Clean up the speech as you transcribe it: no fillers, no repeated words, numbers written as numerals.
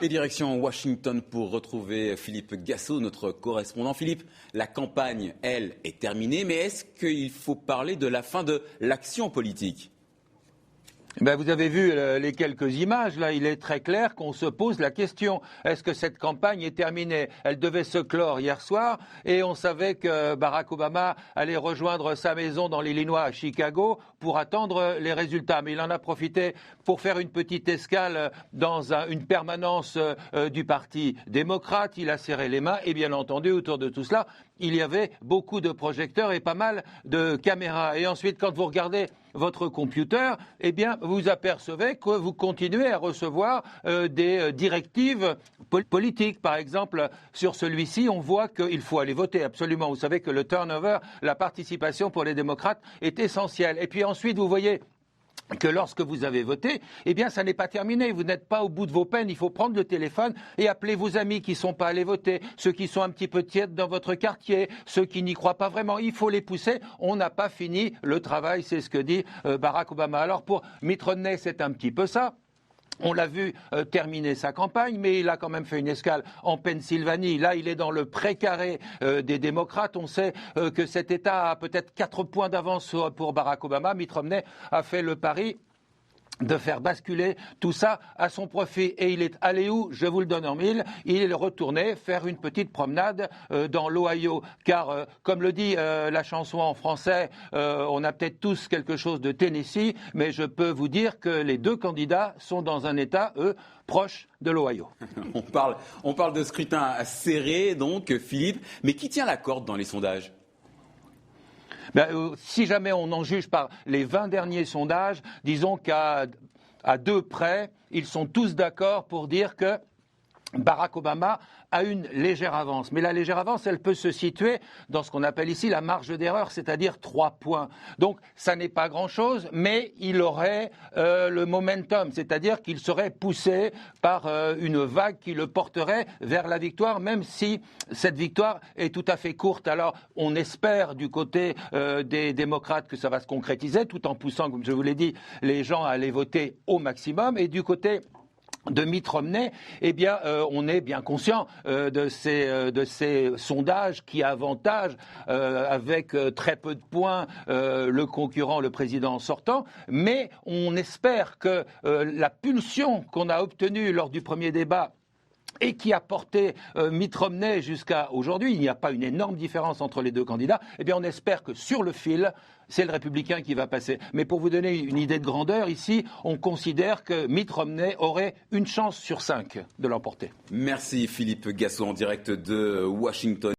Et direction Washington pour retrouver Philippe Gassot, notre correspondant. Philippe, la campagne, elle, est terminée, mais est-ce qu'il faut parler de la fin de l'action politique ? Vous avez vu les quelques images, là, il est très clair qu'on se pose la question. Est-ce que cette campagne est terminée ? Elle devait se clore hier soir et on savait que Barack Obama allait rejoindre sa maison dans l'Illinois à Chicago pour attendre les résultats. Mais il en a profité pour faire une petite escale dans une permanence du Parti démocrate. Il a serré les mains et bien entendu, autour de tout cela, il y avait beaucoup de projecteurs et pas mal de caméras. Et ensuite, quand vous regardez votre computer, eh bien, vous apercevez que vous continuez à recevoir des directives politiques. Par exemple, sur celui-ci, on voit qu'il faut aller voter, absolument. Vous savez que le turnover, la participation pour les démocrates est essentielle. Et puis ensuite, vous voyez que lorsque vous avez voté, eh bien, ça n'est pas terminé. Vous n'êtes pas au bout de vos peines. Il faut prendre le téléphone et appeler vos amis qui ne sont pas allés voter, ceux qui sont un petit peu tièdes dans votre quartier, ceux qui n'y croient pas vraiment. Il faut les pousser. On n'a pas fini le travail, c'est ce que dit Barack Obama. Alors pour Mitt Romney, c'est un petit peu ça. On l'a vu terminer sa campagne, mais il a quand même fait une escale en Pennsylvanie. Là, il est dans le précaré des démocrates. On sait que cet État a peut-être 4 points d'avance pour Barack Obama. Mitt Romney a fait le pari de faire basculer tout ça à son profit. Et il est allé où ? Je vous le donne en mille. Il est retourné faire une petite promenade dans l'Ohio. Car, comme le dit la chanson en français, on a peut-être tous quelque chose de Tennessee, mais je peux vous dire que les deux candidats sont dans un État, eux, proche de l'Ohio. On parle de scrutin serré, donc, Philippe. Mais qui tient la corde dans les sondages ? Si jamais on en juge par les 20 derniers sondages, disons qu'à 2 près, ils sont tous d'accord pour dire que Barack Obama a une légère avance. Mais la légère avance, elle peut se situer dans ce qu'on appelle ici la marge d'erreur, c'est-à-dire 3 points. Donc, ça n'est pas grand-chose, mais il aurait le momentum, c'est-à-dire qu'il serait poussé par une vague qui le porterait vers la victoire, même si cette victoire est tout à fait courte. Alors, on espère du côté des démocrates que ça va se concrétiser, tout en poussant, comme je vous l'ai dit, les gens à aller voter au maximum. Et du côté de Mitt Romney, eh bien, on est bien conscient de ces sondages qui avantagent avec très peu de points le concurrent, le président sortant, mais on espère que la pulsion qu'on a obtenue lors du premier débat et qui a porté Mitt Romney jusqu'à aujourd'hui, il n'y a pas une énorme différence entre les deux candidats, eh bien on espère que sur le fil, c'est le républicain qui va passer. Mais pour vous donner une idée de grandeur, ici, on considère que Mitt Romney aurait une chance sur 5 de l'emporter. Merci Philippe Gassot en direct de Washington.